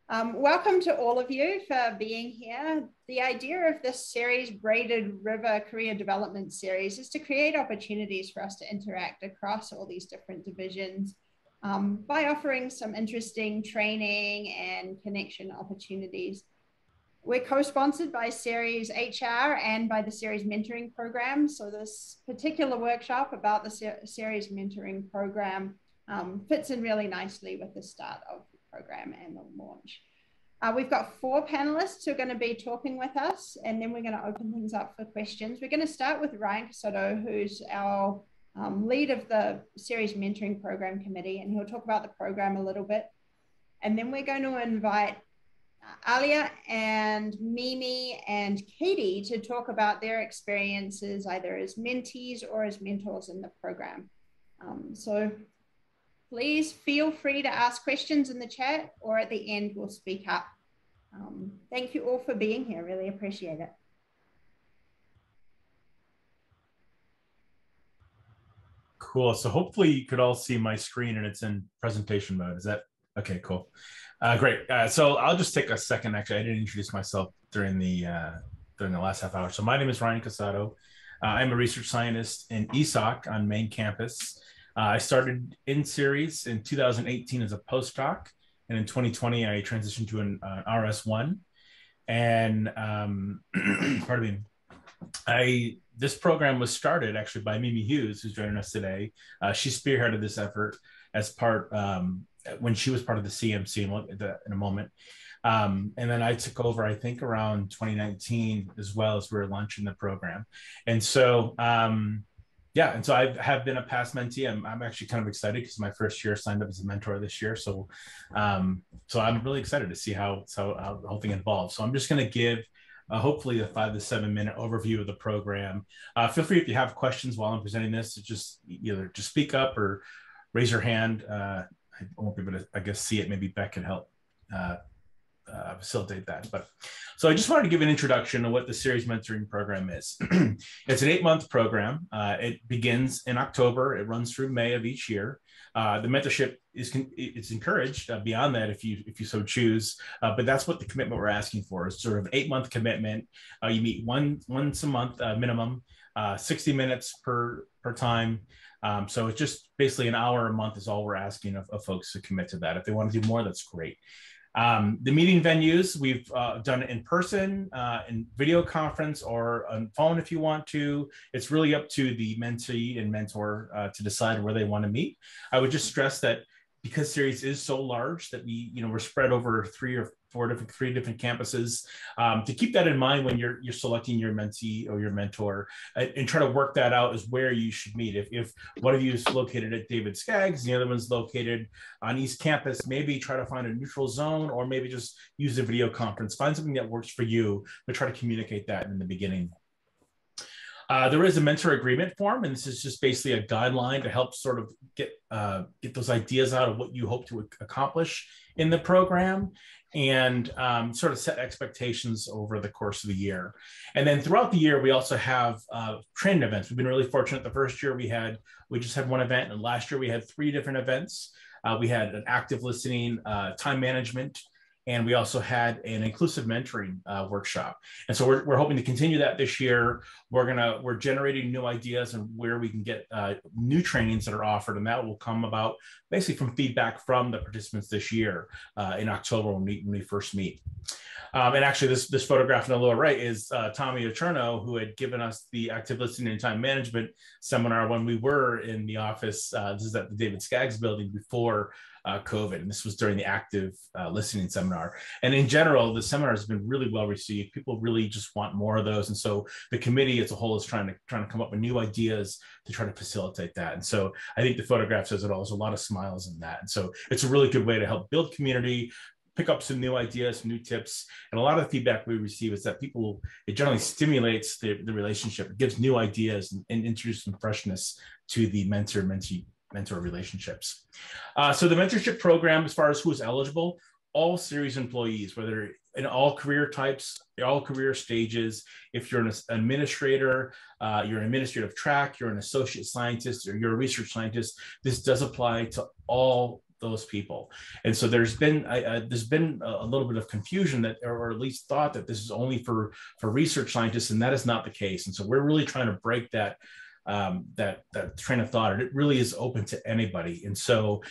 Welcome to all of you for being here. The idea of this series, Braided River Career Development Series, is to create opportunities for us to interact across all these different divisions by offering some interesting training and connection opportunities. We're co-sponsored by CIRES HR and by the CIRES Mentoring Program. So this particular workshop about the CIRES Mentoring Program fits in really nicely with the start of the program and the launch. We've got 4 panelists who are going to be talking with us, and then we're going to open things up for questions. We're going to start with Ryan Casotto, who's our lead of the CIRES Mentoring Program Committee, and he'll talk about the program a little bit. And then we're going to invite Alia and Mimi and Katie to talk about their experiences either as mentees or as mentors in the program. So please feel free to ask questions in the chat, or at the end we'll speak up. Thank you all for being here. Really appreciate it. Cool. So hopefully you could all see my screen and it's in presentation mode. Is that okay? Cool. Great. So I'll just take a second. Actually, I didn't introduce myself during the last half hour. So my name is Ryan Casotto. I'm a research scientist in ESOC on main campus. I started in CIRES in 2018 as a postdoc, and in 2020 I transitioned to an RS1. And pardon me, this program was started actually by Mimi Hughes, who's joining us today. She spearheaded this effort as part when she was part of the CMC, and we'll get to that in a moment. And then I took over, I think, around 2019 as well, as we were launching the program. And so, yeah, and so I have been a past mentee. I'm actually kind of excited because my first year signed up as a mentor this year. So, so I'm really excited to see how the whole thing evolves. So I'm just going to give hopefully a 5 to 7 minute overview of the program. Feel free, if you have questions while I'm presenting this, to just either just speak up or raise your hand. I won't be able to, I guess, see it. Maybe Beck can help facilitate that. But so I just wanted to give an introduction to what the CIRES Mentoring Program is. It's an 8-month program. It begins in October. It runs through May of each year. The mentorship it's encouraged beyond that if you so choose, but that's what the commitment we're asking for is sort of 8-month commitment. You meet once a month minimum, 60 minutes per time. So it's just basically an hour a month is all we're asking of folks to commit to that. If they want to do more, that's great. The meeting venues, we've done it in person, in video conference, or on phone if you want to. It's really up to the mentee and mentor to decide where they want to meet. I would just stress that because CIRES is so large that we're spread over 3 different campuses, to keep that in mind when you're selecting your mentee or your mentor, and try to work that out is where you should meet. If one of you is located at David Skaggs and the other one's located on East Campus, maybe try to find a neutral zone, or maybe just use a video conference. Find something that works for you, but try to communicate that in the beginning. There is a mentor agreement form, and this is just basically a guideline to help sort of get those ideas out of what you hope to accomplish in the program, and sort of set expectations over the course of the year. And then throughout the year, we also have training events. We've been really fortunate. The first year we just had 1 event, and last year we had 3 different events. We had an active listening, time management, and we also had an inclusive mentoring workshop. And so we're hoping to continue that this year. We're generating new ideas and where we can get new trainings that are offered, and that will come about basically from feedback from the participants this year in October when we first meet. And actually, this photograph in the lower right is Tommy Ocherno, who had given us the active listening and time management seminar when we were in the office. This is at the David Skaggs building before COVID, and this was during the active listening seminar. And in general, the seminar has been really well received. People really just want more of those, and so the committee as a whole is trying to come up with new ideas to try to facilitate that. And so I think the photograph says it all. There's a lot of smiles in that, and so it's a really good way to help build community, pick up some new ideas, some new tips. And a lot of the feedback we receive is that it generally stimulates the relationship. It gives new ideas and introduces some freshness to the mentor-mentee mentor relationships. So the mentorship program, as far as who is eligible, all CIRES employees, whether in all career types, all career stages. If you're an administrator, you're an administrative track, you're an associate scientist, or you're a research scientist, this does apply to all those people. And so there's been a little bit of confusion that, or at least thought that this is only for research scientists, and that is not the case. And so we're really trying to break that that train of thought. It really is open to anybody. And so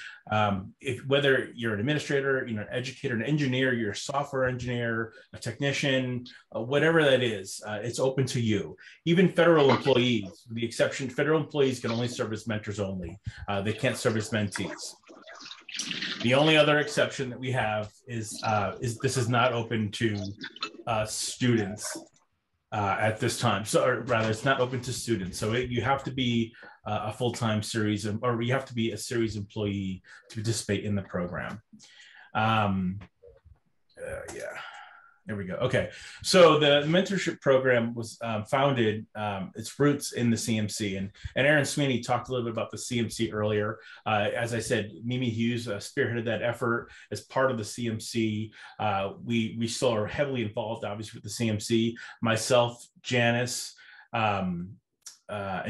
if whether you're an administrator, you know, an educator, an engineer, you're a software engineer, a technician, whatever that is, it's open to you. Even federal employees, with the exception, federal employees can only serve as mentors only. They can't serve as mentees. The only other exception that we have is this is not open to students at this time. So, or rather, it's not open to students. So you have to be a full-time CIRES, or you have to be a CIRES employee to participate in the program. Yeah. There we go. Okay. So the mentorship program was founded, its roots in the CMC. And Aaron Sweeney talked a little bit about the CMC earlier. As I said, Mimi Hughes spearheaded that effort as part of the CMC. We still are heavily involved, obviously, with the CMC. Myself, Janice, and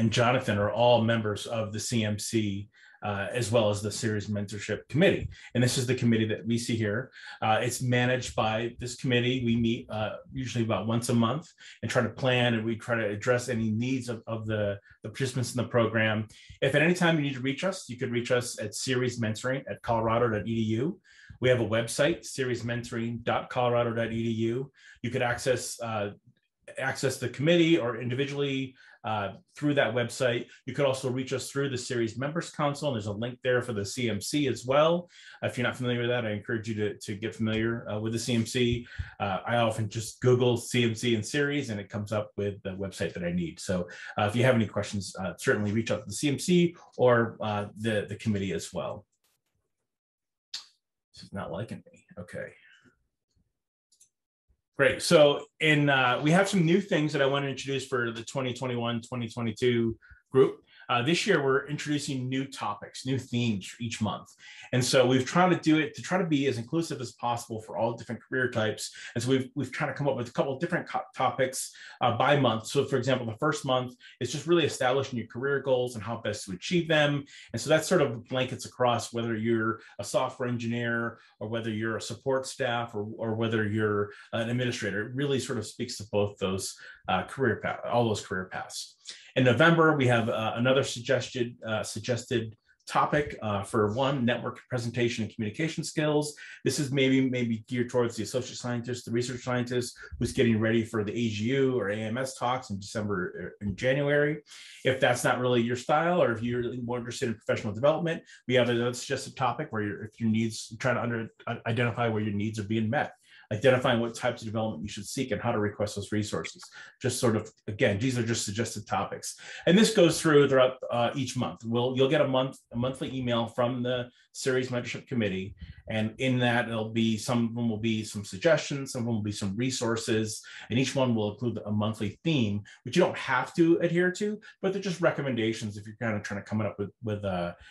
Jonathan are all members of the CMC. As well as the CIRES Mentorship Committee. And this is the committee that we see here. It's managed by this committee. We meet usually about once a month and try to plan, and we try to address any needs of the participants in the program. If at any time you need to reach us, you could reach us at ciresmentoring@colorado.edu. We have a website, ciresmentoring.colorado.edu. You could access the committee or individually through that website. You could also reach us through the CIRES Members Council, and there's a link there for the CMC as well. If you're not familiar with that, I encourage you to get familiar with the CMC. I often just Google CMC and CIRES, and it comes up with the website that I need. So if you have any questions, certainly reach out to the CMC or the committee as well. This is not liking me. Okay. Great. So we have some new things that I want to introduce for the 2021-2022 group. This year, we're introducing new topics, new themes for each month. And so we've tried to do it to try to be as inclusive as possible for all different career types. And so we've tried to come up with a couple of different topics by month. So for example, the first month is just really establishing your career goals and how best to achieve them. And so that sort of blankets across whether you're a software engineer or whether you're a support staff or whether you're an administrator. It really sort of speaks to both those career paths, all those career paths. In November, we have another suggested topic for one, network presentation and communication skills. This is maybe geared towards the associate scientist, the research scientist who's getting ready for the AGU or AMS talks in December and January. If that's not really your style, or if you're more interested in professional development, we have another suggested topic where if your needs, trying to identify where your needs are being met. Identifying what types of development you should seek and how to request those resources. Just sort of, again, these are just suggested topics. And this goes throughout each month. You'll get a monthly email from the CIRES Mentorship Committee. And in that, some of them will be some suggestions, some of them will be some resources, and each one will include a monthly theme, which you don't have to adhere to, but they're just recommendations if you're kind of trying to come up with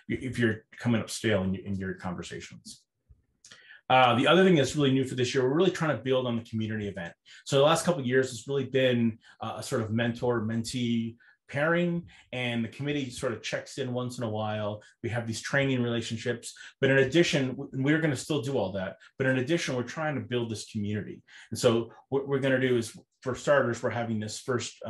if you're coming up stale in your conversations. The other thing that's really new for this year, we're really trying to build on the community event. So the last couple of years, it's really been a sort of mentor-mentee pairing, and the committee sort of checks in once in a while. We have these training relationships, but in addition, we're going to still do all that. But in addition, we're trying to build this community. And so what we're going to do is, for starters, we're having this first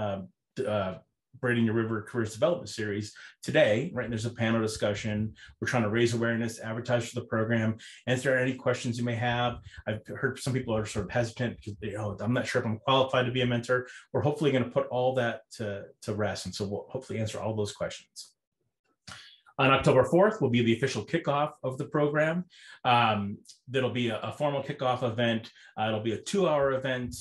Braiding Your River Careers Development Series today, right? And there's a panel discussion. We're trying to raise awareness, advertise for the program, answer any questions you may have. I've heard some people are sort of hesitant because I'm not sure if I'm qualified to be a mentor. We're hopefully going to put all that to rest. And so we'll hopefully answer all those questions. On October 4th will be the official kickoff of the program. There'll be a formal kickoff event. It'll be a 2-hour event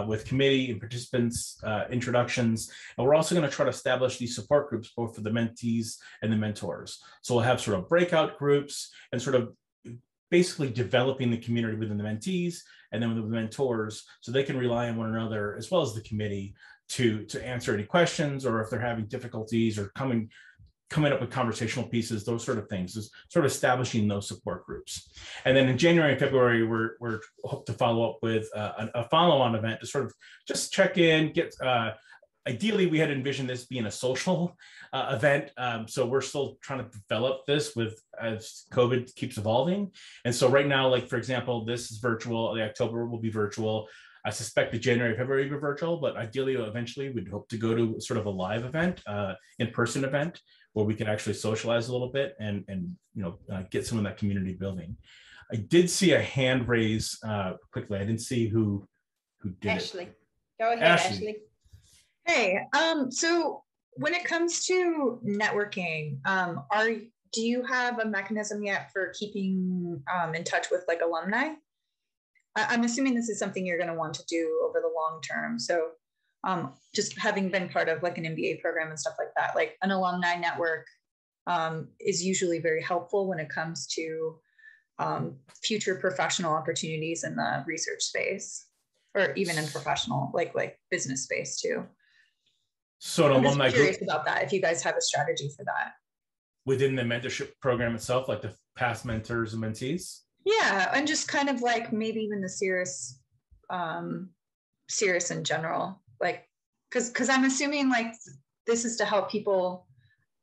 with committee and participants, introductions. And we're also going to try to establish these support groups, both for the mentees and the mentors. So we'll have sort of breakout groups and sort of basically developing the community within the mentees and then with the mentors, so they can rely on one another as well as the committee to answer any questions, or if they're having difficulties or coming up with conversational pieces, those sort of things, is sort of establishing those support groups. And then in January and February, we're hope to follow up with a follow-on event to sort of just check in, get ideally, we had envisioned this being a social event. So we're still trying to develop this as COVID keeps evolving. And so right now, like, for example, this is virtual. The October will be virtual. I suspect the January, February will be virtual, but ideally, eventually, we'd hope to go to sort of a live event, in-person event, where we can actually socialize a little bit and get some of that community building. I did see a hand raise quickly. I didn't see who did Ashley. it. Go ahead, Ashley. Hey, so when it comes to networking, do you have a mechanism yet for keeping in touch with like alumni? I'm assuming this is something you're going to want to do over the long term. So just having been part of like an MBA program and stuff like that, like an alumni network is usually very helpful when it comes to future professional opportunities in the research space, or even in professional, like business space too. So an alumni group, curious about that, if you guys have a strategy for that. Within the mentorship program itself, like the past mentors and mentees? Yeah, and just kind of like maybe even the CIRES in general, like, because I'm assuming like this is to help people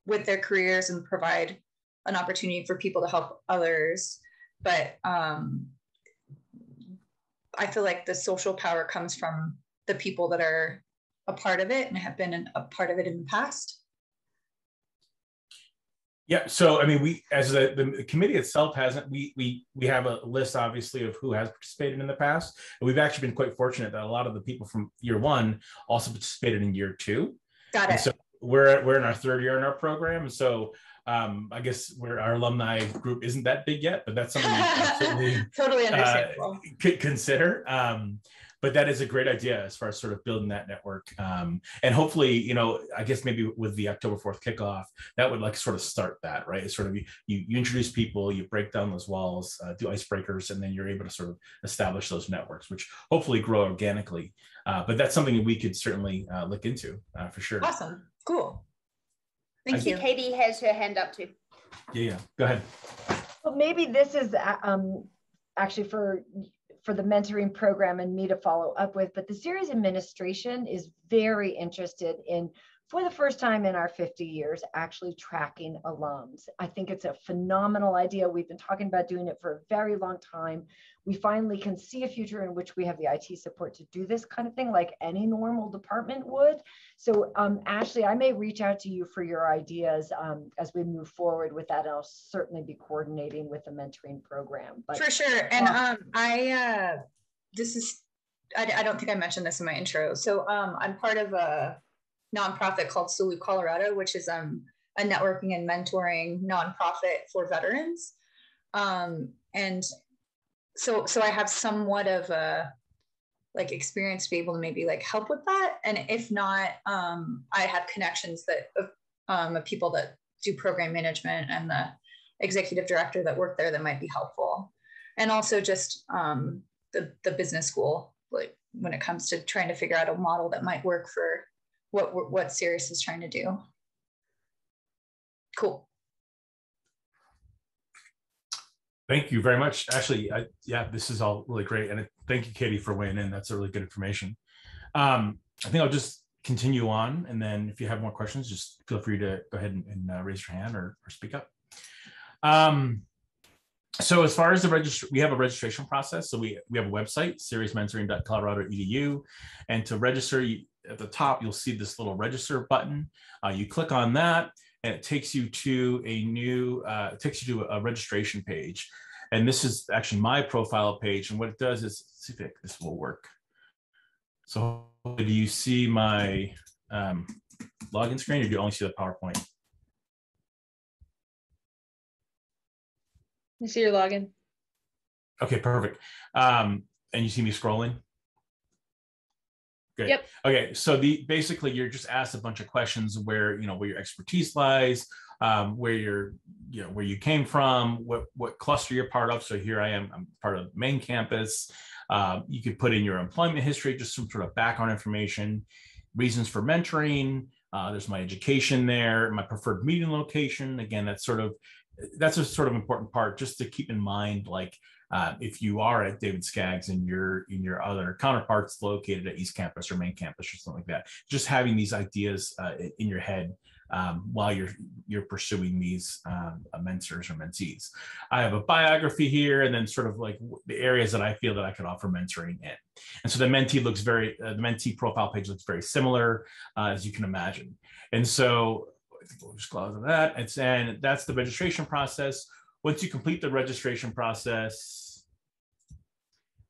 with their careers and provide an opportunity for people to help others. But I feel like the social power comes from the people that are a part of it and have been a part of it in the past. Yeah, so I mean, we, as the committee itself hasn't, we have a list obviously of who has participated in the past, and we've actually been quite fortunate that a lot of the people from year one also participated in year two. Got it. And so we're in our third year in our program, and so I guess our alumni group isn't that big yet, but that's something we absolutely totally understandable. Could consider. But that is a great idea as far as sort of building that network. And hopefully, I guess maybe with the October 4th kickoff, that would like sort of start that, right? It's sort of you introduce people, you break down those walls, do icebreakers, and then you're able to sort of establish those networks, which hopefully grow organically. But that's something that we could certainly look into for sure. Awesome. Cool. Thank you. Katie has her hand up too. Yeah. Go ahead. Well, maybe this is actually for the mentoring program and me to follow up with, but the CIRES administration is very interested in, for the first time in our 50 years, actually tracking alums. I think it's a phenomenal idea. We've been talking about doing it for a very long time. We finally can see a future in which we have the IT support to do this kind of thing like any normal department would. So Ashley, I may reach out to you for your ideas as we move forward with that. I'll certainly be coordinating with the mentoring program. But, for sure. And I don't think I mentioned this in my intro. So I'm part of a nonprofit called Salute Colorado, which is a networking and mentoring nonprofit for veterans. And so I have somewhat of a experience to be able to maybe help with that. And if not, I have connections of people that do program management and the executive director that work there that might be helpful. And also just the business school, when it comes to trying to figure out a model that might work for what CIRES is trying to do. Cool. Thank you very much. Ashley, this is all really great. And thank you, Katie, for weighing in. That's a really good information. I think I'll just continue on. And then if you have more questions, just feel free to go ahead and raise your hand or speak up. So as far as we have a registration process. So we have a website, ciresmentoring.colorado.edu. And to register, at the top, you'll see this little register button. You click on that, and it takes you to a registration page. And this is actually my profile page. And what it does is, let's see if this will work. So do you see my login screen, or do you only see the PowerPoint? You see your login. Okay, perfect. And you see me scrolling? Great. Yep. Okay, so basically you're just asked a bunch of questions where your expertise lies, where you came from, what cluster you're part of. So here I am, I'm part of the main campus. You could put in your employment history, just some sort of background information, reasons for mentoring. There's my education there, my preferred meeting location. Again, that's a sort of important part just to keep in mind, if you are at David Skaggs and your other counterparts located at East Campus or Main Campus or something like that, just having these ideas in your head while you're pursuing these mentors or mentees. I have a biography here, and then sort of like the areas that I feel that I could offer mentoring in. And so the mentee profile page looks very similar, as you can imagine. And so I think we'll just close on that. And that's the registration process. Once you complete the registration process,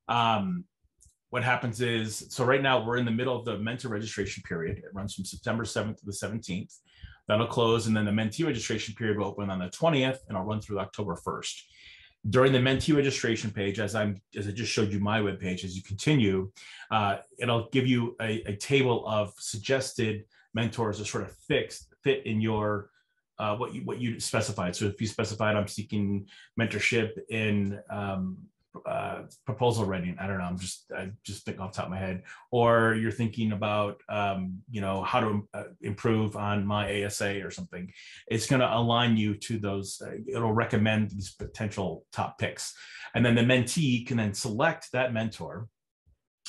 what happens is, so right now we're in the middle of the mentor registration period. It runs from September 7th to the 17th. That'll close, and then the mentee registration period will open on the 20th, and I'll run through October 1st. During the mentee registration page, as I just showed you my webpage, as you continue, it'll give you a table of suggested mentors that sort of fit in your what you specified. So if you specified I'm seeking mentorship in proposal writing, I don't know, I just think off the top of my head, or you're thinking about how to improve on my ASA or something, it's going to align you to those. It'll recommend these potential top picks, and then the mentee can then select that mentor.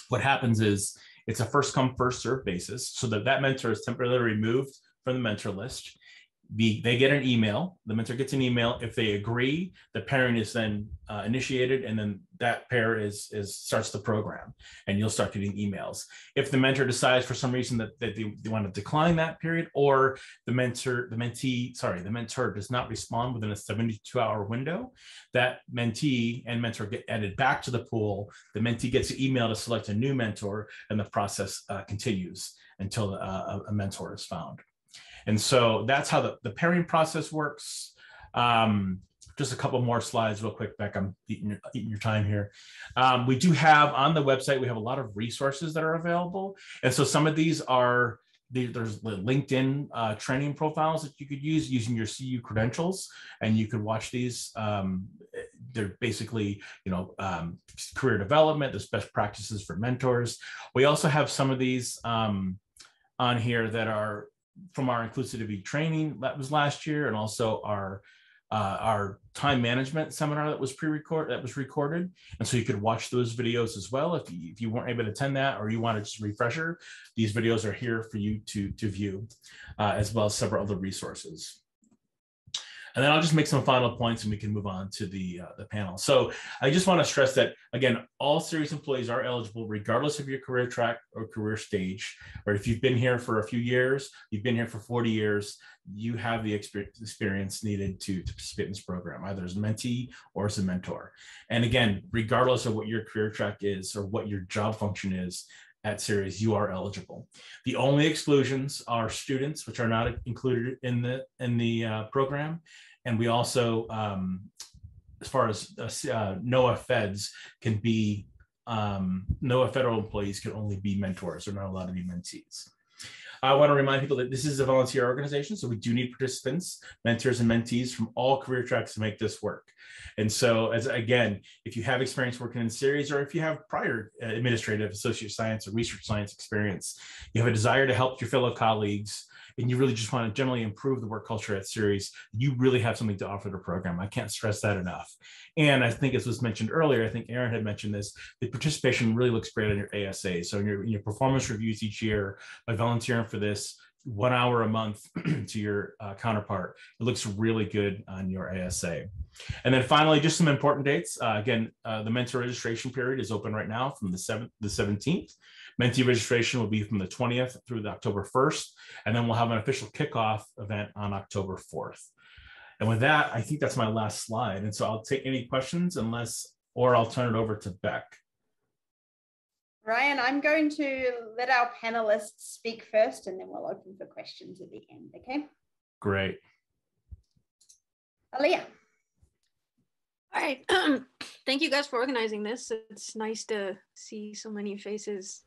What happens is it's a first come first serve basis, so that mentor is temporarily removed from the mentor list. They get an email, the mentor gets an email. If they agree, the pairing is then initiated, and then that pair starts the program, and you'll start getting emails. If the mentor decides for some reason that they want to decline that period, or the mentor does not respond within a 72-hour window, that mentee and mentor get added back to the pool. The mentee gets an email to select a new mentor, and the process continues until a mentor is found. And so that's how the pairing process works. Just a couple more slides real quick, Beck. I'm eating your time here. We do have on the website, we have a lot of resources that are available. And so some of these are, there's the LinkedIn training profiles that you could use using your CU credentials, and you could watch these. They're basically, career development, there's best practices for mentors. We also have some of these on here that are from our inclusivity training that was last year, and also our time management seminar that was recorded. And so you could watch those videos as well if you weren't able to attend that, or you wanted just a refresher. These videos are here for you to view, as well as several other resources. And then I'll just make some final points and we can move on to the panel. So I just want to stress that, again, all CIRES employees are eligible regardless of your career track or career stage. Or if you've been here for a few years, you've been here for 40 years, you have the experience needed to participate in this program, either as a mentee or as a mentor. And again, regardless of what your career track is or what your job function is, at CIRES, you are eligible. The only exclusions are students, which are not included in the program, and we also, as far as NOAA feds can be, NOAA federal employees can only be mentors; they're not allowed to be mentees. I want to remind people that this is a volunteer organization, so we do need participants, mentors, and mentees from all career tracks to make this work. And so, again, if you have experience working in CIRES, or if you have prior administrative, associate science, or research science experience, you have a desire to help your fellow colleagues, and you really just want to generally improve the work culture at CIRES, you really have something to offer the program. I can't stress that enough. And I think, as was mentioned earlier, I think Aaron had mentioned this, the participation really looks great on your ASA. So in your performance reviews each year, by volunteering for this 1 hour a month to your counterpart, it looks really good on your ASA. And then finally, just some important dates. Again, the mentor registration period is open right now from the 17th. Mentee registration will be from the 20th through the October 1st, and then we'll have an official kickoff event on October 4th. And with that, I think that's my last slide. And so I'll take any questions or I'll turn it over to Beck. Ryan, I'm going to let our panelists speak first, and then we'll open for questions at the end, okay? Great. Aaliyah. All right. Thank you guys for organizing this. It's nice to see so many faces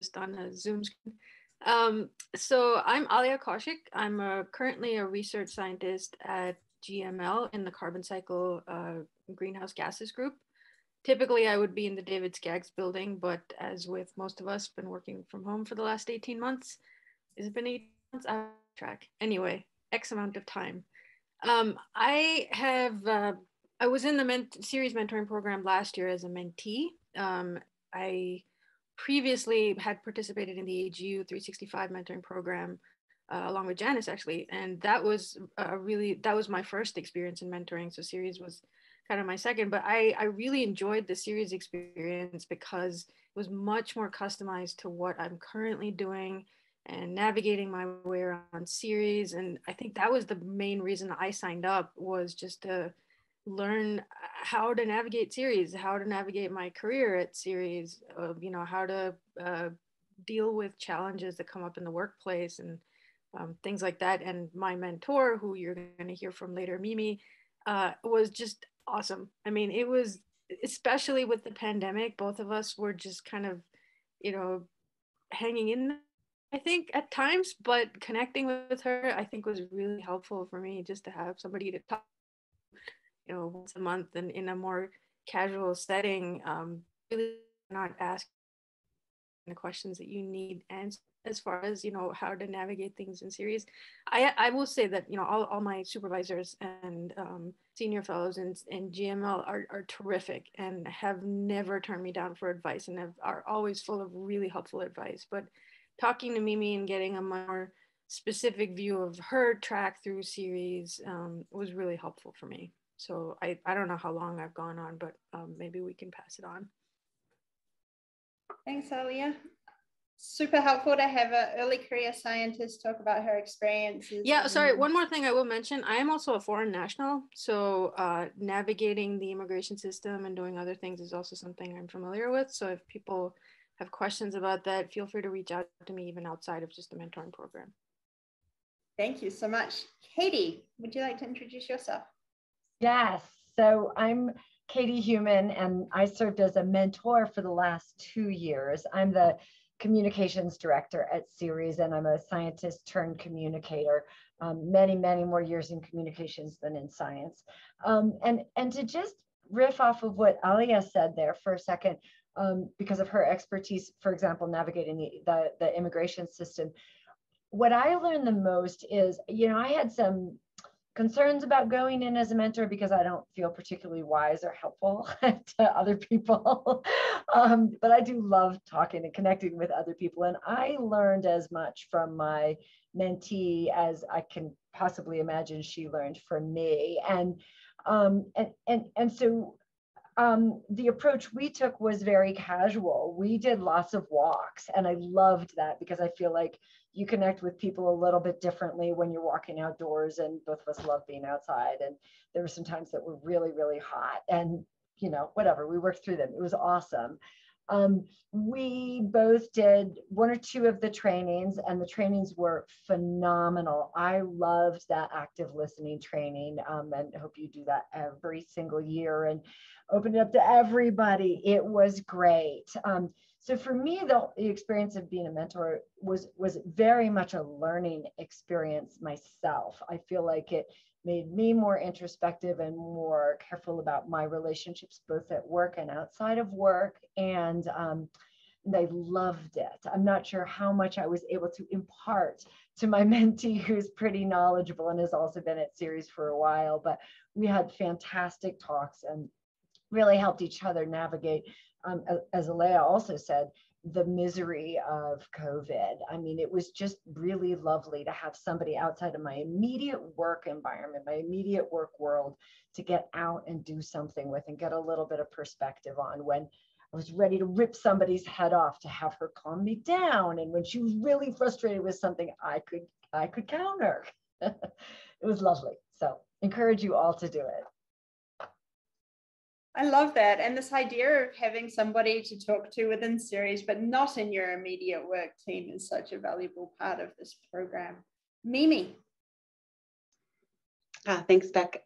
just on a Zoom screen. So I'm Alia Kaushik. I'm currently a research scientist at GML in the carbon cycle greenhouse gases group. Typically, I would be in the David Skaggs building, but as with most of us, been working from home for the last 18 months. Has it been 18 months? I track. Anyway, X amount of time. I have I was in the CIRES mentoring program last year as a mentee. I previously had participated in the AGU 365 mentoring program along with Janice actually, and that was that was my first experience in mentoring. So CIRES was kind of my second, but I really enjoyed the CIRES experience because it was much more customized to what I'm currently doing and navigating my way around CIRES. And I think that was the main reason I signed up, was just to learn how to navigate CIRES, how to navigate my career at CIRES, you know, how to deal with challenges that come up in the workplace and things like that. And my mentor, who you're going to hear from later, Mimi, was just awesome. I mean, it was, especially with the pandemic, both of us were just kind of, you know, hanging in, I think, at times, but connecting with her, I think, was really helpful for me, just to have somebody to talk, you know, once a month and in a more casual setting, really not ask the questions that you need answered as far as, you know, how to navigate things in CIRES. I will say that, you know, all my supervisors and senior fellows and GML are terrific and have never turned me down for advice, and are always full of really helpful advice. But talking to Mimi and getting a more specific view of her track through CIRES was really helpful for me. So I don't know how long I've gone on, but maybe we can pass it on. Thanks, Alia. Super helpful to have an early career scientist talk about her experiences. Yeah, sorry, one more thing I will mention. I am also a foreign national, so navigating the immigration system and doing other things is also something I'm familiar with. So if people have questions about that, feel free to reach out to me even outside of just the mentoring program. Thank you so much. Katie, would you like to introduce yourself? Yes, so I'm Katie Human, and I served as a mentor for the last 2 years. I'm the communications director at CIRES, and I'm a scientist turned communicator. Many more years in communications than in science. And to just riff off of what Alia said there for a second, because of her expertise, for example, navigating the immigration system, what I learned the most is, you know, I had some concerns about going in as a mentor because I don't feel particularly wise or helpful to other people. But I do love talking and connecting with other people. And I learned as much from my mentee as I can possibly imagine she learned from me. And so the approach we took was very casual. We did lots of walks, and I loved that because I feel like you connect with people a little bit differently when you're walking outdoors, and both of us love being outside. And there were some times that were really hot, and you know, whatever, we worked through them. It was awesome. We both did 1 or 2 of the trainings, and the trainings were phenomenal. I loved that active listening training, and hope you do that every single year and open it up to everybody. It was great. So for me, the experience of being a mentor was very much a learning experience myself. I feel like it made me more introspective and more careful about my relationships, both at work and outside of work. And I loved it. I'm not sure how much I was able to impart to my mentee, who's pretty knowledgeable and has also been at CIRES for a while, but we had fantastic talks and really helped each other navigate, as Alea also said, the misery of COVID. I mean, it was just really lovely to have somebody outside of my immediate work environment, my immediate work world, to get out and do something with and get a little bit of perspective on. When I was ready to rip somebody's head off, to have her calm me down. And when she was really frustrated with something, I could counter. It was lovely. So encourage you all to do it. I love that. And this idea of having somebody to talk to within CIRES, but not in your immediate work team, is such a valuable part of this program. Mimi. Thanks, Beck.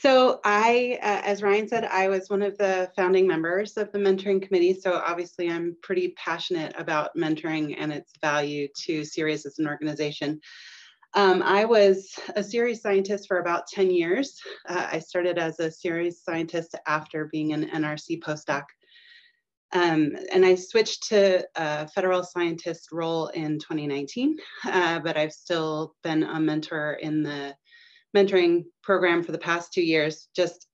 So I, as Ryan said, I was one of the founding members of the mentoring committee. So obviously I'm pretty passionate about mentoring and its value to CIRES as an organization. I was a CIRES scientist for about 10 years. I started as a CIRES scientist after being an NRC postdoc. And I switched to a federal scientist role in 2019, but I've still been a mentor in the mentoring program for the past 2 years, just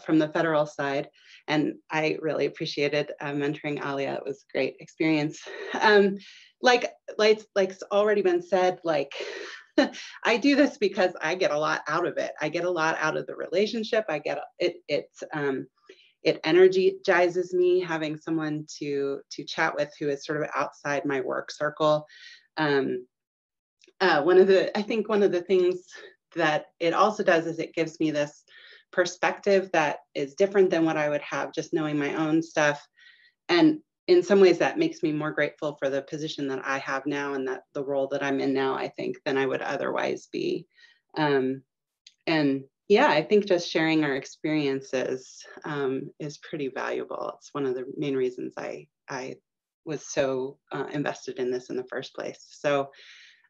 from the federal side. And I really appreciated mentoring Alia. It was a great experience. Like's already been said, like, I do this because I get a lot out of it. I get a lot out of the relationship. I get it energizes me having someone to chat with who is sort of outside my work circle. I think one of the things that it also does is it gives me this perspective that is different than what I would have just knowing my own stuff. And in some ways that makes me more grateful for the position that I have now and that the role that I'm in now, I think, than I would otherwise be. And yeah, I think just sharing our experiences is pretty valuable. It's one of the main reasons I was so invested in this in the first place. So,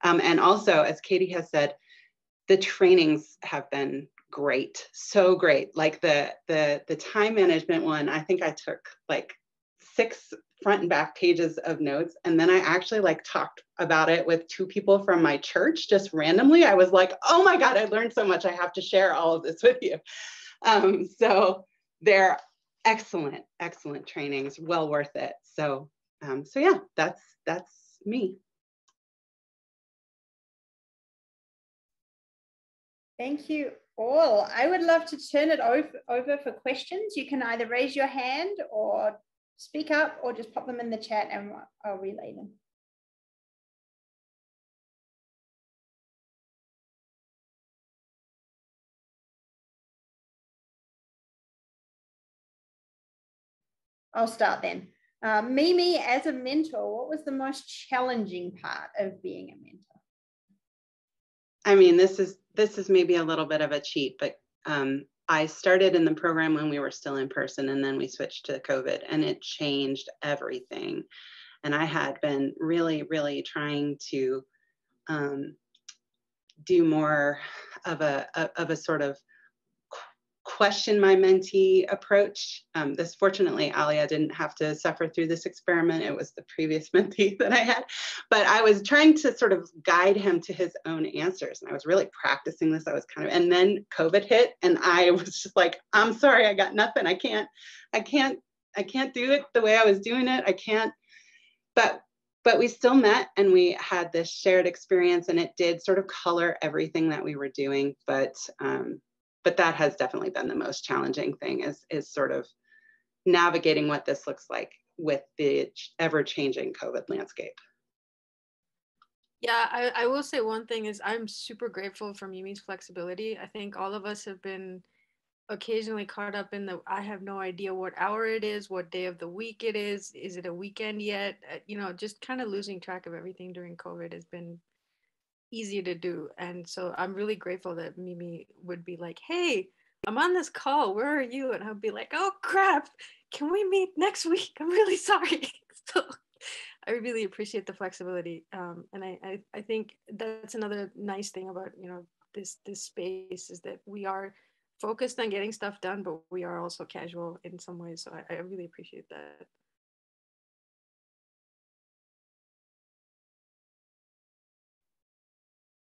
and also, as Katie has said, the trainings have been great, so great. Like the time management one, I think I took like 6 front and back pages of notes. And then I actually like talked about it with 2 people from my church, just randomly. I was like, oh my God, I learned so much. I have to share all of this with you. So they're excellent, excellent trainings, well worth it. So yeah, that's me. Thank you all. I would love to turn it over for questions. You can either raise your hand or speak up or just pop them in the chat and I'll relay them. I'll start then. Mimi, as a mentor, what was the most challenging part of being a mentor? I mean, this is maybe a little bit of a cheat, but I started in the program when we were still in person, and then we switched to COVID, and it changed everything. And I had been really, really trying to do more of a sort of question my mentee approach. Fortunately, Alia didn't have to suffer through this experiment. It was the previous mentee that I had, but I was trying to sort of guide him to his own answers. And I was really practicing this. And then COVID hit and I was just like, I'm sorry, I got nothing. I can't do it the way I was doing it. I can't, but we still met and we had this shared experience and it did sort of color everything that we were doing. But that has definitely been the most challenging thing is sort of navigating what this looks like with the ever-changing COVID landscape. Yeah, I will say one thing is I'm super grateful for Mimi's flexibility. I think all of us have been occasionally caught up in I have no idea what hour it is, what day of the week it is it a weekend yet? Just kind of losing track of everything during COVID has been easy to do. And so I'm really grateful that Mimi would be like, hey, I'm on this call, where are you? And I'll be like, oh crap, can we meet next week? I'm really sorry. So I really appreciate the flexibility. And I think that's another nice thing about this space is that we are focused on getting stuff done, but we are also casual in some ways. So I really appreciate that.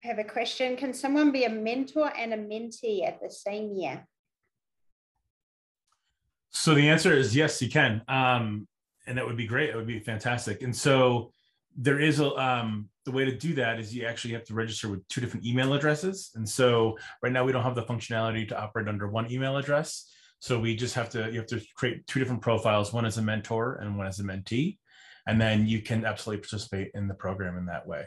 I have a question. Can someone be a mentor and a mentee at the same year? So the answer is yes, you can. And that would be great. It would be fantastic. And so there is the way to do that is you actually have to register with 2 different email addresses. And so right now we don't have the functionality to operate under 1 email address. So you have to create 2 different profiles, one as a mentor and one as a mentee. And then you can absolutely participate in the program in that way.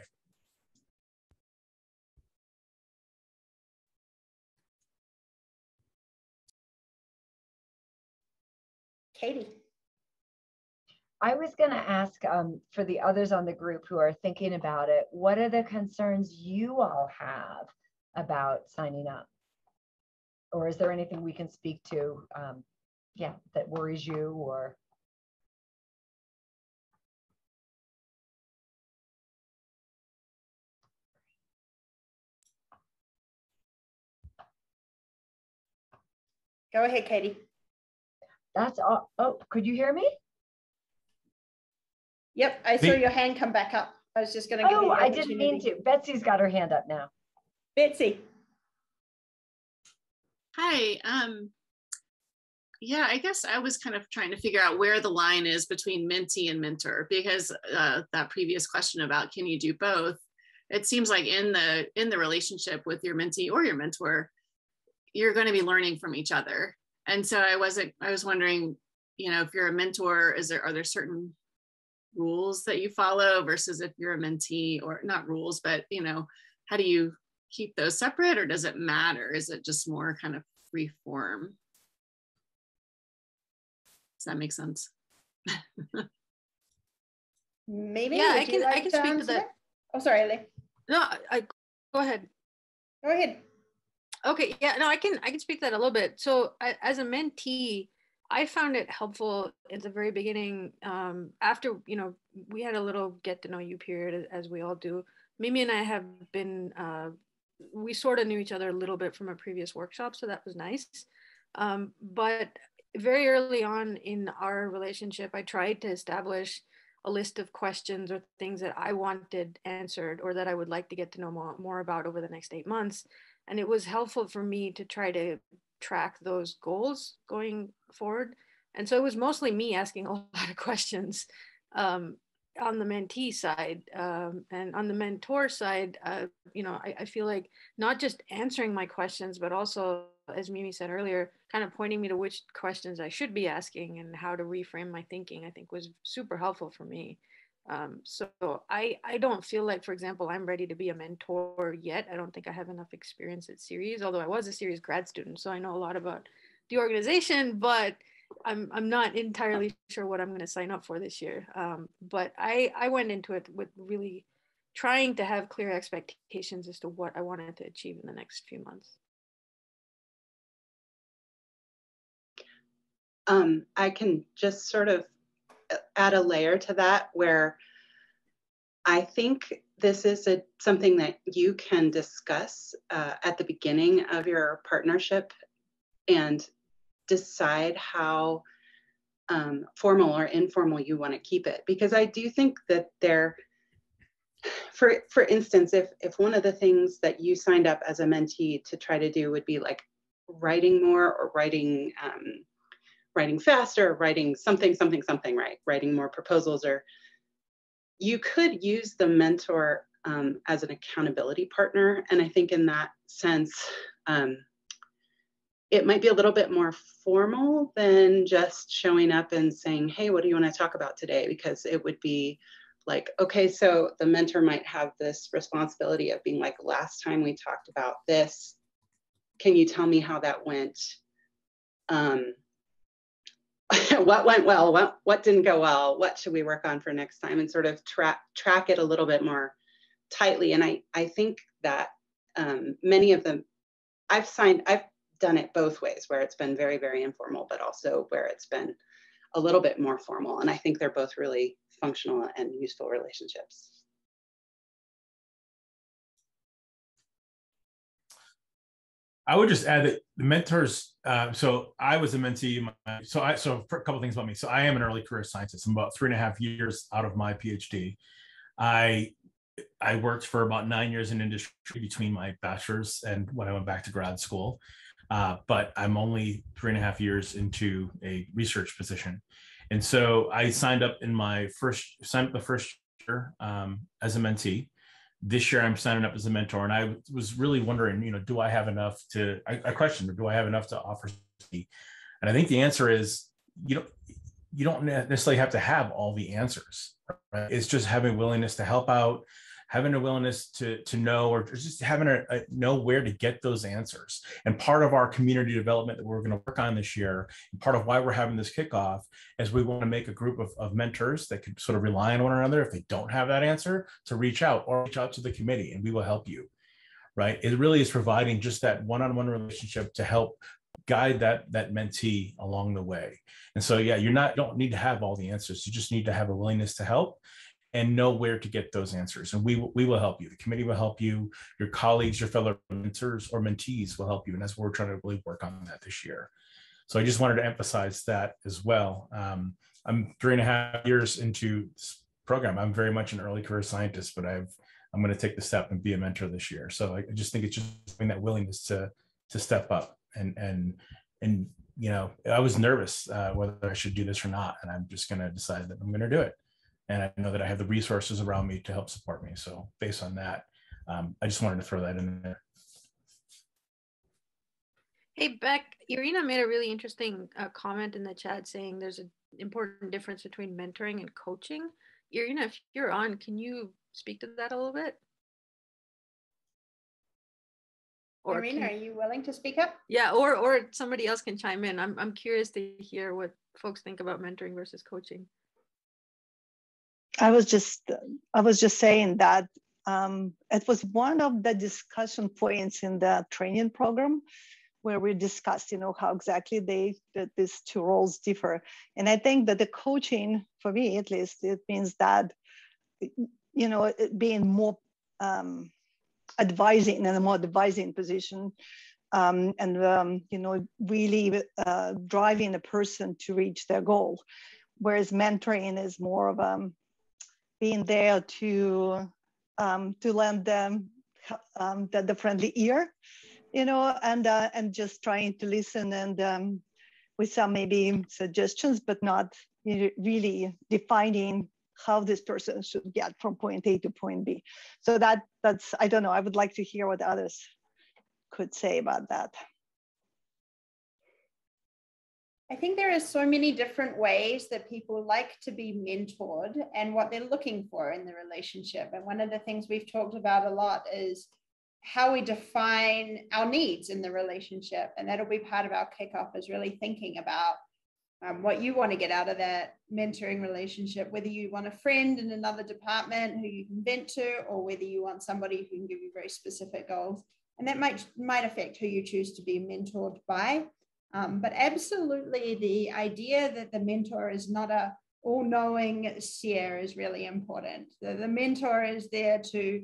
Katie. I was going to ask for the others on the group who are thinking about it, what are the concerns you all have about signing up? Or is there anything we can speak to, that worries you or? Go ahead, Katie. That's all. Oh, could you hear me? Yep, I saw your hand come back up. I was just going to give you the I didn't mean to. Betsy's got her hand up now. Betsy. Hi. Yeah, I guess I was kind of trying to figure out where the line is between mentee and mentor, because that previous question about can you do both? It seems like in the relationship with your mentee or your mentor, you're going to be learning from each other. And so I was wondering, if you're a mentor, are there certain rules that you follow versus if you're a mentee, or not rules, but how do you keep those separate, or does it matter? Is it just more kind of free form? Does that make sense? Maybe. Yeah, I can speak to that. Oh, sorry, Lee. No, go ahead. Go ahead. Okay, yeah, no, I can speak to that a little bit. So as a mentee, I found it helpful at the very beginning. After we had a little get to know you period, as we all do. Mimi and I have been we sort of knew each other a little bit from a previous workshop, so that was nice. But very early on in our relationship, I tried to establish a list of questions or things that I wanted answered or that I would like to get to know more about over the next 8 months. And it was helpful for me to try to track those goals going forward. And so it was mostly me asking a lot of questions on the mentee side, and on the mentor side, I feel like not just answering my questions, but also, as Mimi said earlier, kind of pointing me to which questions I should be asking and how to reframe my thinking, I think was super helpful for me. So I don't feel like, for example, I'm ready to be a mentor yet. I don't think I have enough experience at CIRES, although I was a CIRES grad student, so I know a lot about the organization, but I'm not entirely sure what I'm going to sign up for this year. But I went into it with really trying to have clear expectations as to what I wanted to achieve in the next few months. I can just sort of add a layer to that, where I think this is something that you can discuss at the beginning of your partnership and decide how formal or informal you want to keep it. Because I do think that for instance, if one of the things that you signed up as a mentee to try to do would be like writing more, or writing faster, writing something, right? Writing more proposals, or you could use the mentor as an accountability partner. And I think in that sense, it might be a little bit more formal than just showing up and saying, hey, what do you want to talk about today? Because it would be like, okay, so the mentor might have this responsibility of being like, last time we talked about this, can you tell me how that went? What went well, what didn't go well, what should we work on for next time, and sort of track it a little bit more tightly. And I think that many of them, I've done it both ways, where it's been very, very informal, but also where it's been a little bit more formal. And I think they're both really functional and useful relationships. I would just add that the mentors, so I was a mentee. So a couple of things about me. So I am an early career scientist. I'm about 3.5 years out of my PhD. I worked for about 9 years in industry between my bachelor's and when I went back to grad school. But I'm only 3.5 years into a research position. And so I signed up the first year as a mentee. This year I'm signing up as a mentor, and I was really wondering, do I have enough I questioned, do I have enough to offer? And I think the answer is, you don't necessarily have to have all the answers, right? It's just having a willingness to help out, having a willingness to know, or just having a know where to get those answers. And part of our community development that we're going to work on this year, and part of why we're having this kickoff, is we want to make a group of mentors that can sort of rely on one another if they don't have that answer, to reach out to the committee, and we will help you, right? It really is providing just that one-on-one relationship to help guide that mentee along the way. And so, yeah, you don't need to have all the answers. You just need to have a willingness to help and know where to get those answers. And we will help you. The committee will help you. Your colleagues, your fellow mentors or mentees will help you. And that's what we're trying to really work on that this year. So I just wanted to emphasize that as well. I'm 3.5 years into this program. I'm very much an early career scientist, but I'm going to take the step and be a mentor this year. So I just think it's just having that willingness to step up and I was nervous whether I should do this or not. And I'm just going to decide that I'm going to do it. And I know that I have the resources around me to help support me. So based on that, I just wanted to throw that in there. Hey, Beck, Irina made a really interesting comment in the chat saying there's an important difference between mentoring and coaching. Irina, if you're on, can you speak to that a little bit? Or Irina, are you willing to speak up? Yeah, or somebody else can chime in. I'm curious to hear what folks think about mentoring versus coaching. I was just saying that it was one of the discussion points in the training program where we discussed, how exactly these two roles differ. And I think that the coaching, for me at least, it means that, being more advising in a more advising position, really driving a person to reach their goal. Whereas mentoring is more of being there to lend them the friendly ear, and just trying to listen and with some maybe suggestions, but not really defining how this person should get from point A to point B. So that's, I don't know, I would like to hear what others could say about that. I think there are so many different ways that people like to be mentored and what they're looking for in the relationship. And one of the things we've talked about a lot is how we define our needs in the relationship. And that'll be part of our kickoff, is really thinking about what you want to get out of that mentoring relationship, whether you want a friend in another department who you can vent to, or whether you want somebody who can give you very specific goals. And that might affect who you choose to be mentored by. But absolutely, the idea that the mentor is not a all-knowing seer is really important. The mentor is there to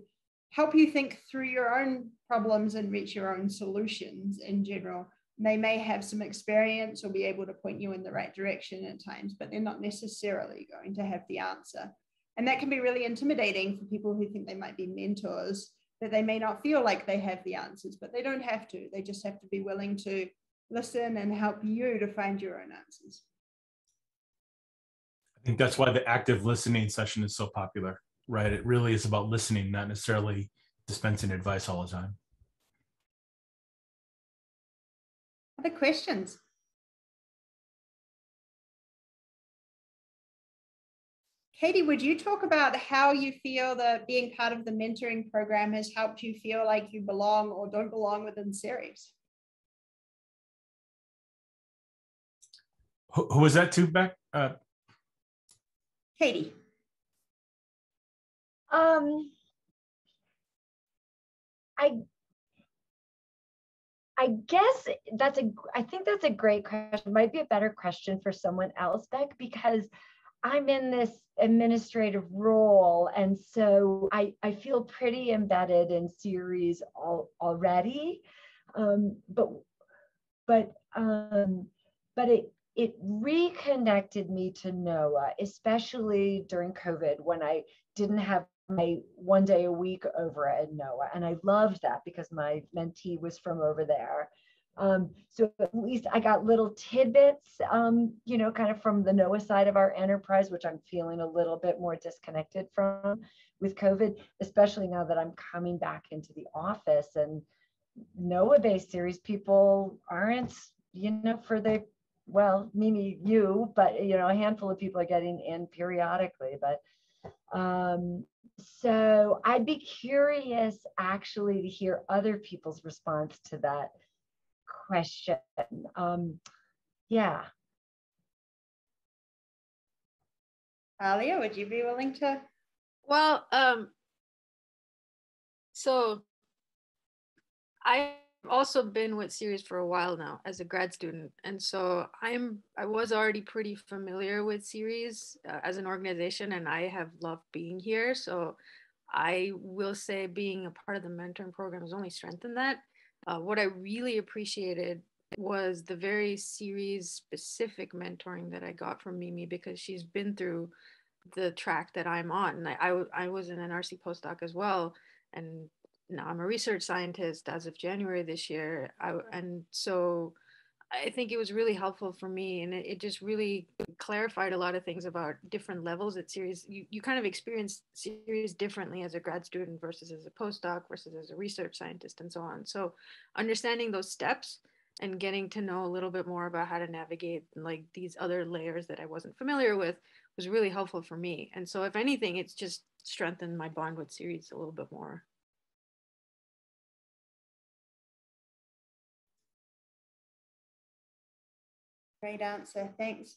help you think through your own problems and reach your own solutions in general. They may have some experience or be able to point you in the right direction at times, but they're not necessarily going to have the answer. And that can be really intimidating for people who think they might be mentors, that they may not feel like they have the answers, but they don't have to. They just have to be willing to listen and help you to find your own answers. I think that's why the active listening session is so popular, right? It really is about listening, not necessarily dispensing advice all the time. Other questions? Katie, would you talk about how you feel that being part of the mentoring program has helped you feel like you belong or don't belong within CIRES? Who was that to, Beck? Katie. I guess I think that's a great question. It might be a better question for someone else, Beck, because I'm in this administrative role. And so I feel pretty embedded in CIRES already. But it reconnected me to NOAA, especially during COVID when I didn't have my 1 day a week over at NOAA. And I loved that because my mentee was from over there. So at least I got little tidbits, kind of from the NOAA side of our enterprise, which I'm feeling a little bit more disconnected from with COVID, especially now that I'm coming back into the office, and NOAA-based CIRES people aren't, Mimi, you, but, a handful of people are getting in periodically, but so I'd be curious actually to hear other people's response to that question. Yeah. Alia, would you be willing to? Well, so I've also been with CIRES for a while now as a grad student. And so I was already pretty familiar with CIRES as an organization, and I have loved being here. So I will say being a part of the mentoring program has only strengthened that. What I really appreciated was the very CIRES specific mentoring that I got from Mimi, because she's been through the track that I'm on. And I was an NRC postdoc as well. And now I'm a research scientist as of January this year. And so I think it was really helpful for me, and it just really clarified a lot of things about different levels at CIRES. You kind of experience CIRES differently as a grad student versus as a postdoc versus as a research scientist and so on. So understanding those steps and getting to know a little bit more about how to navigate like these other layers that I wasn't familiar with was really helpful for me. And so if anything, it's just strengthened my bond with CIRES a little bit more. Great answer, thanks.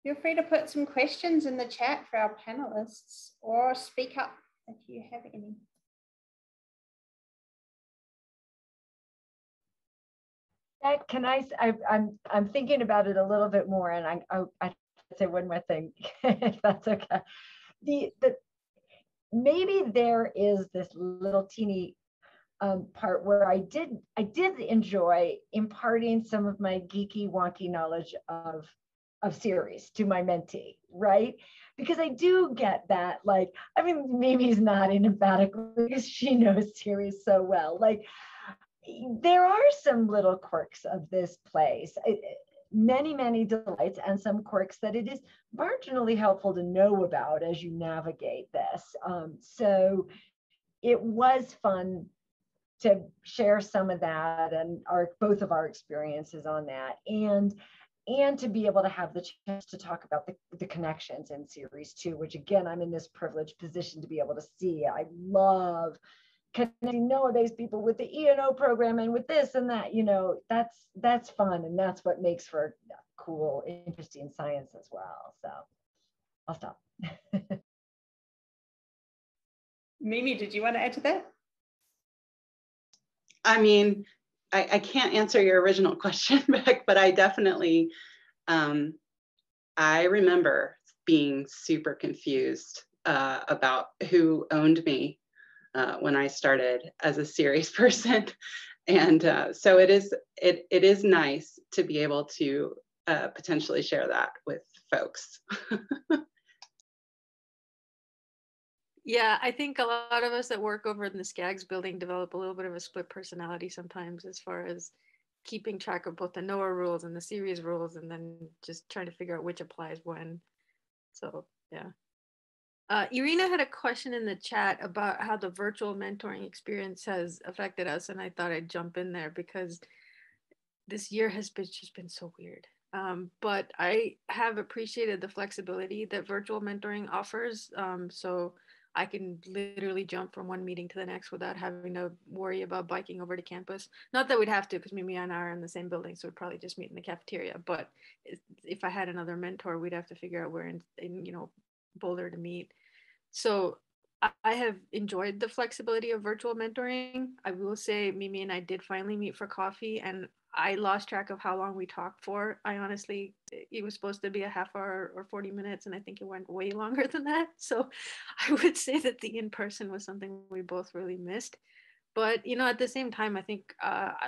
Feel free to put some questions in the chat for our panelists or speak up if you have any. Can I'm thinking about it a little bit more, and I say one more thing, if that's okay. Maybe there is this little teeny part where I did enjoy imparting some of my geeky wonky knowledge of CIRES to my mentee, right? Because I do get that, like, I mean, Mimi's nodding emphatically because she knows CIRES so well. Like, there are some little quirks of this place, many delights, and some quirks that it is marginally helpful to know about as you navigate this. So it was fun to share some of that and both of our experiences on that, and to be able to have the chance to talk about the connections in CIRES too, which again, I'm in this privileged position to be able to see. I love connecting nowadays people with the E&O program and with this and that, you know, that's fun, and that's what makes for cool, interesting science as well. So I'll stop. Mimi, did you want to add to that? I mean, I can't answer your original question, Beck, but I definitely, I remember being super confused about who owned me when I started as a CIRES person. And so it is nice to be able to potentially share that with folks. Yeah, I think a lot of us that work over in the SCAGS building develop a little bit of a split personality sometimes, as far as keeping track of both the NOAA rules and the CIRES rules, and then just trying to figure out which applies when. So yeah. Irina had a question in the chat about how the virtual mentoring experience has affected us, and I thought I'd jump in there because this year has just been so weird. But I have appreciated the flexibility that virtual mentoring offers. So I can literally jump from one meeting to the next without having to worry about biking over to campus. Not that we'd have to, because Mimi and I are in the same building, so we'd probably just meet in the cafeteria. But if I had another mentor, we'd have to figure out where in Boulder to meet. So I have enjoyed the flexibility of virtual mentoring. I will say Mimi and I did finally meet for coffee, and I lost track of how long we talked for. I honestly, it was supposed to be a half hour or 40 minutes, and I think it went way longer than that. So I would say that the in-person was something we both really missed. But, at the same time, I think,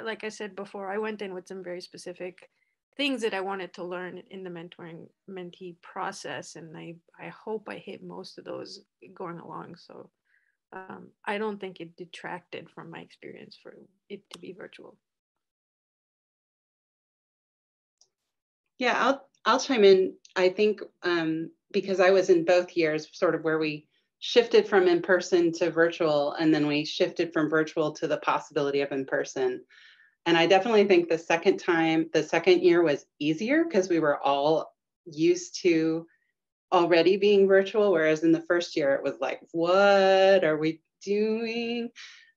like I said before, I went in with some very specific things that I wanted to learn in the mentoring mentee process. And I hope I hit most of those going along. So I don't think it detracted from my experience for it to be virtual. Yeah, I'll chime in. I think because I was in both years, sort of where we shifted from in-person to virtual, and then we shifted from virtual to the possibility of in-person. And I definitely think the second year was easier because we were all used to already being virtual, whereas in the first year it was like, what are we doing?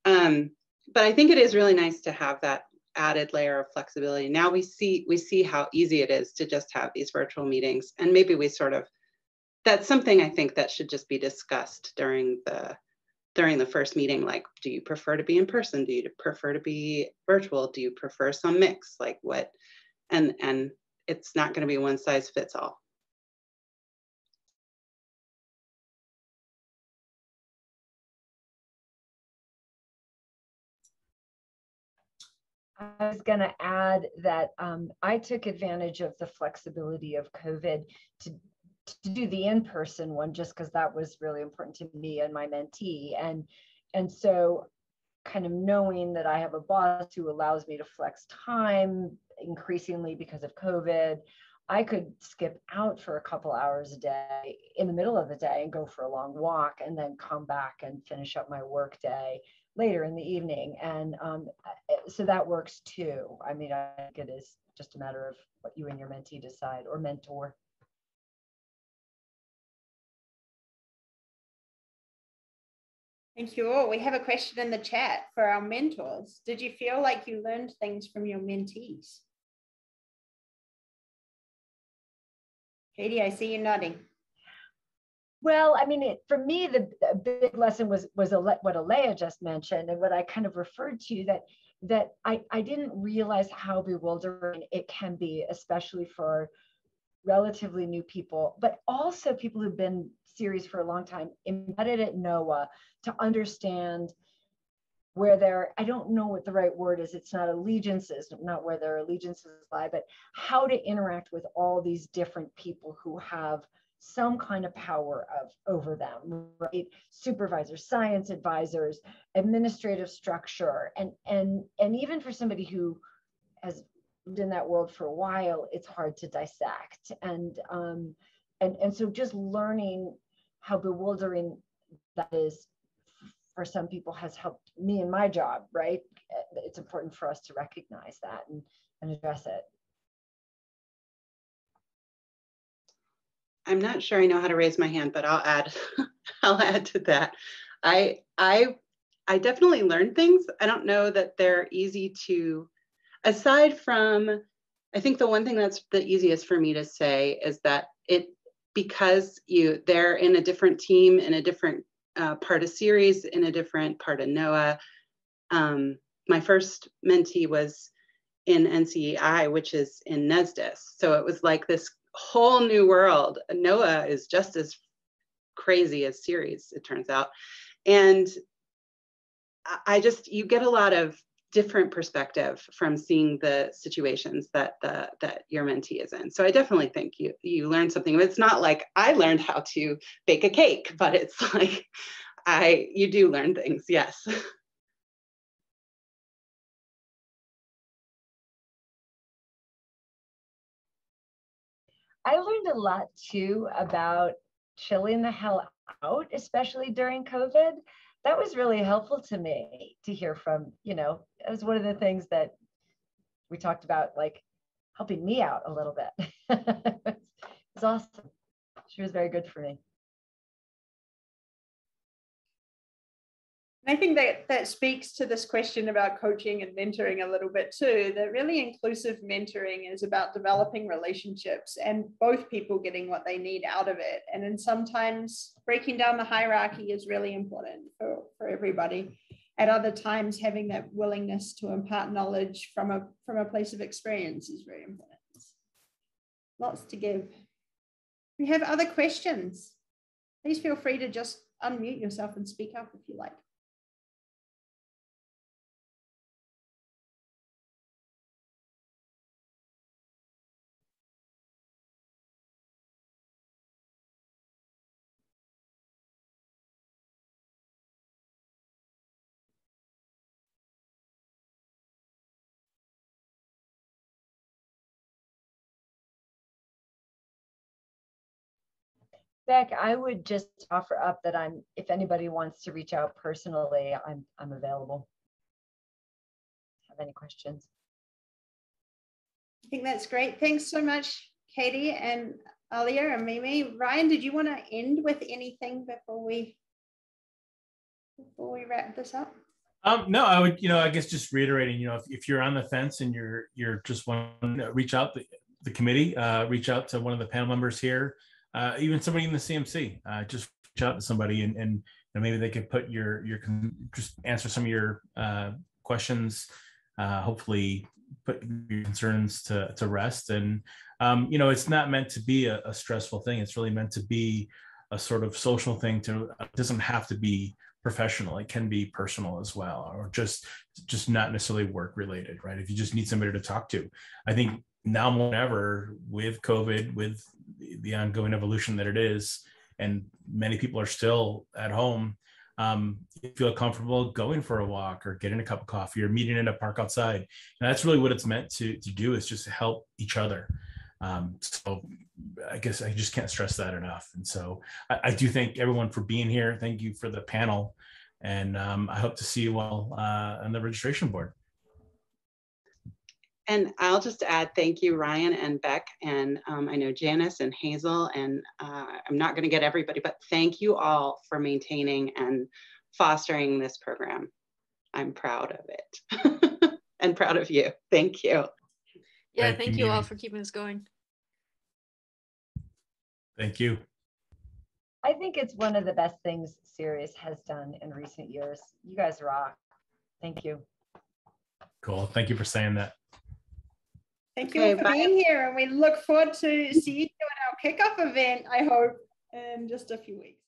But I think it is really nice to have that added layer of flexibility. Now we see how easy it is to just have these virtual meetings, and maybe that's something I think that should just be discussed during the first meeting. Like, do you prefer to be in person? Do you prefer to be virtual? Do you prefer some mix? Like what? And it's not going to be one size fits all. I was going to add that I took advantage of the flexibility of COVID to do the in-person one, just because that was really important to me and my mentee. And so kind of knowing that I have a boss who allows me to flex time increasingly because of COVID, I could skip out for a couple hours a day in the middle of the day and go for a long walk and then come back and finish up my work day later in the evening. And so that works too. I mean, I think it is just a matter of what you and your mentee decide, or mentor. Thank you all. We have a question in the chat for our mentors. Did you feel like you learned things from your mentees? Katie, I see you nodding. Well, I mean, for me, the big lesson was what Alea just mentioned, and what I kind of referred to, that I didn't realize how bewildering it can be, especially for relatively new people, but also people who've been CIRES for a long time, embedded at NOAA, to understand where I don't know what the right word is, it's not allegiances, not where their allegiances lie, but how to interact with all these different people who have some kind of power over them, right? Supervisors, science advisors, administrative structure, and even for somebody who has lived in that world for a while, it's hard to dissect. And so just learning how bewildering that is for some people has helped me in my job, right? It's important for us to recognize that and address it. I'm not sure I know how to raise my hand, but I'll add I'll add to that. I definitely learned things. I don't know that they're easy to, aside from, I think the one thing that's the easiest for me to say is that because they're in a different team, in a different part of CIRES, in a different part of NOAA. My first mentee was in NCEI, which is in NESDIS. So it was like this whole new world. NOAA is just as crazy as CIRES, it turns out. And you get a lot of different perspective from seeing the situations that your mentee is in. So I definitely think you learn something. It's not like I learned how to bake a cake, but it's like you do learn things, yes. I learned a lot too about chilling the hell out, especially during COVID. That was really helpful to me to hear from, it was one of the things that we talked about, like helping me out a little bit. It's awesome. She was very good for me. I think that speaks to this question about coaching and mentoring a little bit too, that really inclusive mentoring is about developing relationships and both people getting what they need out of it. And then sometimes breaking down the hierarchy is really important for everybody. At other times, having that willingness to impart knowledge from a place of experience is very important. Lots to give. If you have other questions, please feel free to just unmute yourself and speak up if you like. Beck, I would just offer up that if anybody wants to reach out personally, I'm available. Have any questions? I think that's great. Thanks so much, Katie and Alia and Mimi. Ryan, did you want to end with anything before we wrap this up? No, I would, I guess just reiterating, if you're on the fence and you're just wanting to reach out the committee, reach out to one of the panel members here, even somebody in the CMC, just reach out to somebody and maybe they could put just answer some of your questions, hopefully put your concerns to rest. And, it's not meant to be a stressful thing. It's really meant to be a sort of social thing. It doesn't have to be professional. It can be personal as well, or just not necessarily work related, right? If you just need somebody to talk to. I think now more than ever with COVID, with the ongoing evolution that it is, and many people are still at home, you feel comfortable going for a walk or getting a cup of coffee or meeting in a park outside. And that's really what it's meant to do, is just to help each other. So I guess I just can't stress that enough. And so I do thank everyone for being here. Thank you for the panel. And I hope to see you all on the registration board. And I'll just add, thank you, Ryan and Beck, and I know Janice and Hazel, and I'm not going to get everybody, but thank you all for maintaining and fostering this program. I'm proud of it and proud of you. Thank you. Yeah, thank you all for keeping us going. Thank you. I think it's one of the best things CIRES has done in recent years. You guys rock. Thank you. Cool. Thank you for saying that. Thank you all for being here, and we look forward to seeing you at our kickoff event, I hope, in just a few weeks.